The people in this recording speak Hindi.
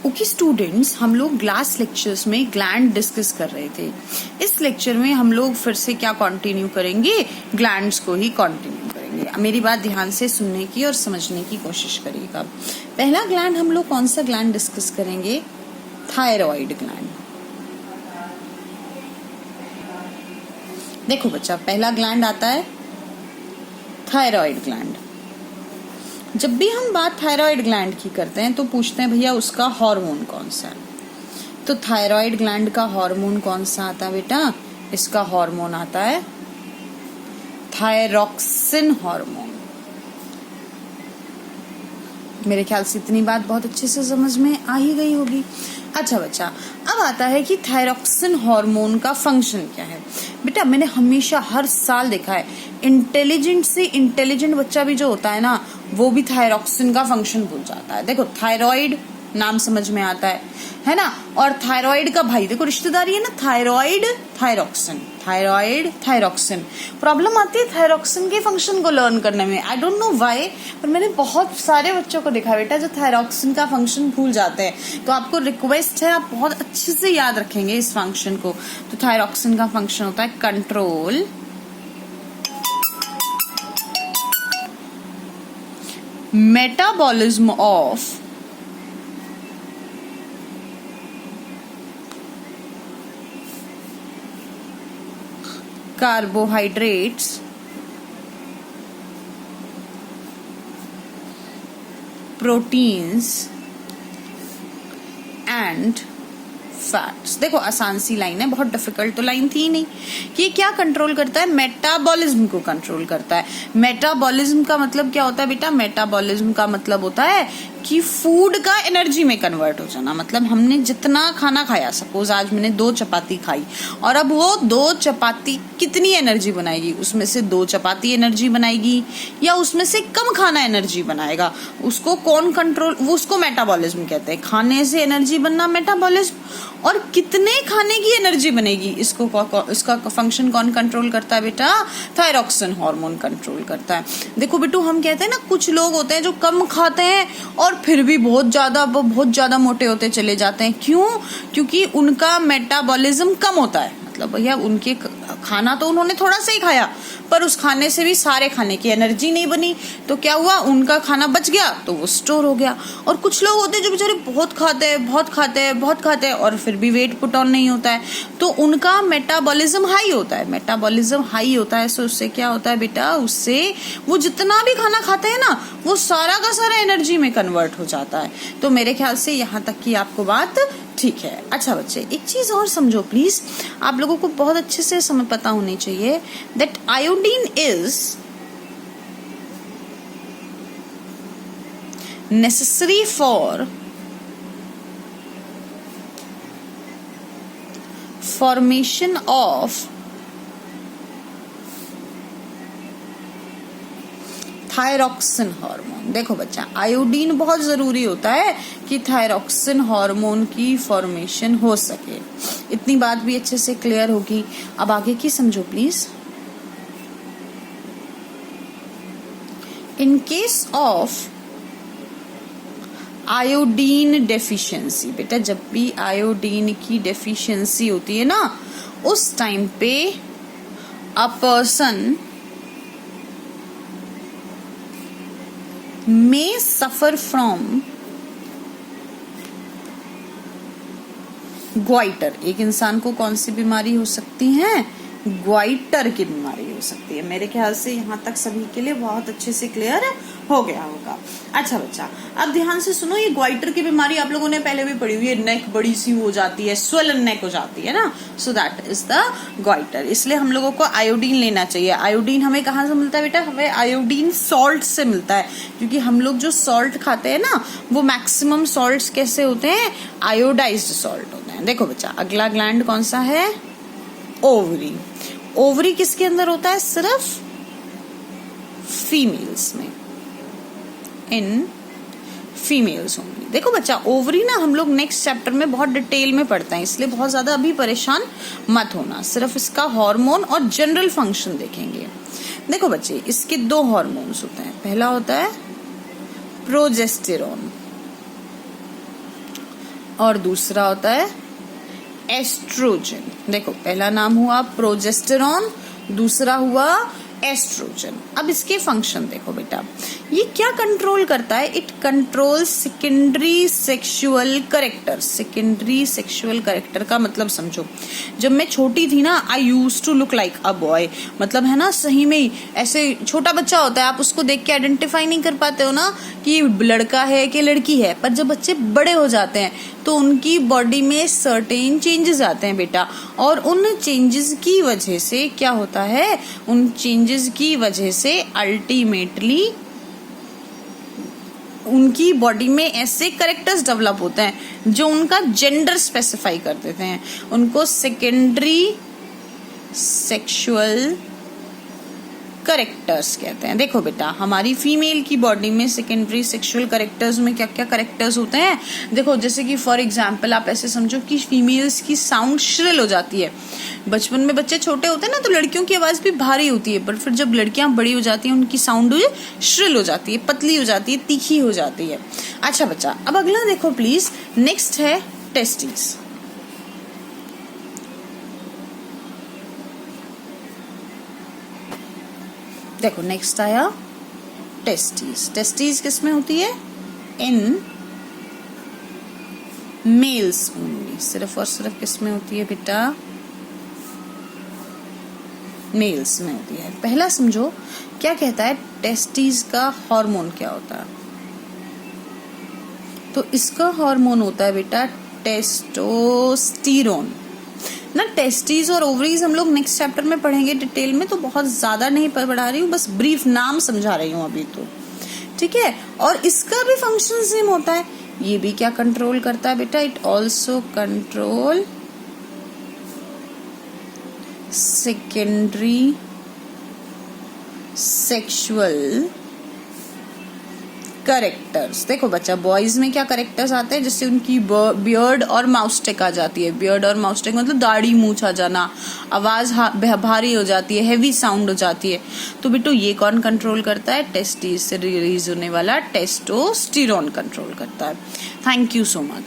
ओके स्टूडेंट्स, हम लोग लास्ट लेक्चर्स में ग्लैंड डिस्कस कर रहे थे। इस लेक्चर में हम लोग फिर से क्या कंटिन्यू करेंगे, ग्लैंड्स को ही कंटिन्यू करेंगे। मेरी बात ध्यान से सुनने की और समझने की कोशिश करिएगा। पहला ग्लैंड हम लोग कौन सा ग्लैंड डिस्कस करेंगे, थायराइड ग्लैंड। देखो बच्चा, पहला ग्लैंड आता है थायराइड ग्लैंड। जब भी हम बात थायराइड ग्लैंड की करते हैं तो पूछते हैं भैया उसका हार्मोन कौन सा है। तो थायराइड ग्लैंड का हार्मोन कौन सा आता है बेटा, इसका हार्मोन आता है थायरॉक्सिन हार्मोन। मेरे ख्याल से इतनी बात बहुत अच्छे से समझ में आ ही गई होगी। अच्छा बच्चा, अब आता है कि थायरॉक्सिन हार्मोन का फंक्शन क्या है। बेटा मैंने हमेशा हर साल देखा है, इंटेलिजेंट से इंटेलिजेंट बच्चा भी जो होता है ना, वो भी थायरॉक्सिन का फंक्शन भूल जाता है। देखो थायराइड नाम समझ में आता है ना, और थायराइड का भाई देखो रिश्तेदारी है ना, thyroid thyroxine, thyroid thyroxine. Problem आती है थायरॉक्सिन के फंक्शन को लर्न करने में, आई डोंट नो व्हाई, पर मैंने बहुत सारे बच्चों को देखा बेटा जो थायरॉक्सिन का फंक्शन भूल जाते हैं। तो आपको रिक्वेस्ट है, आप बहुत अच्छे से याद रखेंगे इस फंक्शन को। तो थायरॉक्सिन का फंक्शन होता है control metabolism of carbohydrates proteins and fats. देखो आसान सी लाइन है, बहुत डिफिकल्ट तो लाइन थी नहीं। कि ये क्या कंट्रोल करता है, मेटाबॉलिज्म को कंट्रोल करता है। मेटाबॉलिज्म का मतलब क्या होता है बेटा, मेटाबॉलिज्म का मतलब होता है कि फूड का एनर्जी में कन्वर्ट हो जाना। मतलब हमने जितना खाना खाया, सपोज आज मैंने 2 चपाती खाई, और अब वो 2 चपाती कितनी एनर्जी बनाएगी, उसमें से 2 चपाती एनर्जी बनाएगी या उसमें से कम खाना एनर्जी बनाएगा, उसको कौन कंट्रोल, वो उसको मेटाबॉलिज्म कहते हैं। खाने से एनर्जी बनना मेटाबॉलिज्म, और कितने खाने की एनर्जी बनेगी इसका फंक्शन कौन कंट्रोल करता है बेटा, थायरॉक्सिन हार्मोन कंट्रोल करता है। देखो बेटू, हम कहते हैं ना कुछ लोग होते हैं जो कम खाते हैं और फिर भी बहुत ज्यादा मोटे होते चले जाते हैं। क्यों? क्योंकि उनका मेटाबॉलिज्म कम होता है। मतलब भैया उनके खाना तो उन्होंने थोड़ा सा ही खाया, पर उस खाने से भी सारे खाने की एनर्जी नहीं बनी, तो क्या हुआ, उनका खाना बच गया तो वो स्टोर हो गया। और कुछ लोग होते हैं जो बेचारे बहुत खाते हैं और फिर भी वेट पुट ऑन नहीं होता है, तो उनका मेटाबॉलिज्म हाई होता है। मेटाबॉलिज्म हाई होता है, सो उससे क्या होता है बेटा, उससे वो जितना भी खाना खाते हैं ना, वो सारा का सारा एनर्जी में कन्वर्ट हो जाता है। तो मेरे ख्याल से यहाँ तक की आपको बात ठीक है। अच्छा बच्चे, एक चीज और समझो प्लीज, आप लोगों को बहुत अच्छे से समझ पता होनी चाहिए that iodine is necessary for formation of thyroxine hormone. देखो बच्चा, आयोडीन बहुत जरूरी होता है कि थायरॉक्सिन हार्मोन की फॉर्मेशन हो सके। इतनी बात भी अच्छे से क्लियर होगी। अब आगे की समझो please. In case of iodine deficiency, बेटा जब भी आयोडीन की डेफिशिएंसी होती है ना, उस टाइम पे a person may suffer from goitre. एक इंसान को कौन सी बीमारी हो सकती है, ग्वाइटर की बीमारी हो सकती है। मेरे ख्याल से यहाँ तक सभी के लिए बहुत अच्छे से क्लियर हो गया होगा। अच्छा बच्चा, अब ध्यान से सुनो, ये ग्वाइटर की बीमारी आप लोगों ने पहले भी पढ़ी हुई है, नेक बड़ी सी हो जाती है, स्वेलन नेक हो जाती है ना, so that is the goitre. इसलिए हम लोगों को आयोडीन लेना चाहिए। आयोडीन हमें कहाँ से मिलता है बेटा, हमें आयोडीन सॉल्ट से मिलता है, क्योंकि हम लोग जो सॉल्ट खाते हैं ना, वो मैक्सिमम सॉल्ट्स कैसे होते हैं, आयोडाइज्ड सॉल्ट होते हैं। देखो बच्चा, अगला ग्लैंड कौन सा है, ओवरी। ओवरी किसके अंदर होता है, सिर्फ फीमेल्स में, इन फीमेल्स ओनली। देखो बच्चा, ओवरी ना हम लोग नेक्स्ट चैप्टर में बहुत डिटेल में पढ़ते हैं, इसलिए बहुत ज्यादा अभी परेशान मत होना, सिर्फ इसका हार्मोन और जनरल फंक्शन देखेंगे। देखो बच्चे, इसके 2 हार्मोन्स होते हैं। पहला होता है प्रोजेस्टेरोन, और दूसरा होता है एस्ट्रोजन। देखो पहला नाम हुआ प्रोजेस्टेरॉन, दूसरा हुआ एस्ट्रोजन। अब इसके फंक्शन देखो बेटा, ये क्या कंट्रोल करता है? It control secondary sexual character. Secondary sexual character का मतलब समझो, जब मैं छोटी थी ना, I use to look like a boy, मतलब है ना, सही में ही ऐसे छोटा बच्चा होता है, आप उसको देख के आइडेंटिफाई नहीं कर पाते हो ना कि लड़का है कि लड़की है। पर जब बच्चे बड़े हो जाते हैं तो उनकी बॉडी में सर्टेन चेंजेस आते हैं बेटा, और उन चेंजेस की वजह से क्या होता है, उन चेंजेस की वजह से अल्टीमेटली उनकी बॉडी में ऐसे कैरेक्टर्स डेवलप होते हैं जो उनका जेंडर स्पेसिफाई कर देते हैं। उनको सेकेंडरी सेक्सुअल करेक्टर्स कहते हैं। देखो बेटा, हमारी फीमेल की बॉडी में सेकेंडरी सेक्सुअल करेक्टर्स में क्या क्या करेक्टर्स होते हैं? देखो जैसे कि फॉर एग्जांपल आप ऐसे समझो कि फीमेल्स की साउंड श्रिल हो जाती है। बचपन में बच्चे छोटे होते हैं ना, तो लड़कियों की आवाज भी भारी होती है, पर फिर जब लड़कियां बड़ी हो जाती हैं उनकी साउंड श्रिल हो जाती है, पतली हो जाती है, तीखी हो जाती है। अच्छा बच्चा, अब अगला देखो प्लीज, नेक्स्ट है टेस्टिस। देखो नेक्स्ट आया टेस्टिस। टेस्टिस किस में होती है? In males only. सिर्फ और सिर्फ किस में होती है बेटा? मेल्स में होती है। पहला समझो क्या कहता है, टेस्टिस का हार्मोन क्या होता है? तो इसका हार्मोन होता है बेटा टेस्टोस्टेरोन ना। टेस्टिस और ओवरीज हम लोग नेक्स्ट चैप्टर में पढ़ेंगे डिटेल में, तो बहुत ज्यादा नहीं पढ़ा रही हूँ, बस ब्रीफ नाम समझा रही हूँ अभी तो, ठीक है। और इसका भी फंक्शन सेम होता है। ये भी क्या कंट्रोल करता है बेटा? It also control secondary sexual characters. देखो बच्चा, बॉयज में क्या करेक्टर्स आते हैं? जैसे उनकी बियर्ड और माउस्टेक आ जाती है। बियर्ड और माउस्टेक मतलब दाढ़ी मूंछ आ जाना, आवाज भारी हो जाती है, हैवी साउंड हो जाती है। तो बेटो ये कौन कंट्रोल करता है? टेस्टिस से रिलीज होने वाला टेस्टोस्टेरोन कंट्रोल करता है। Thank you so much.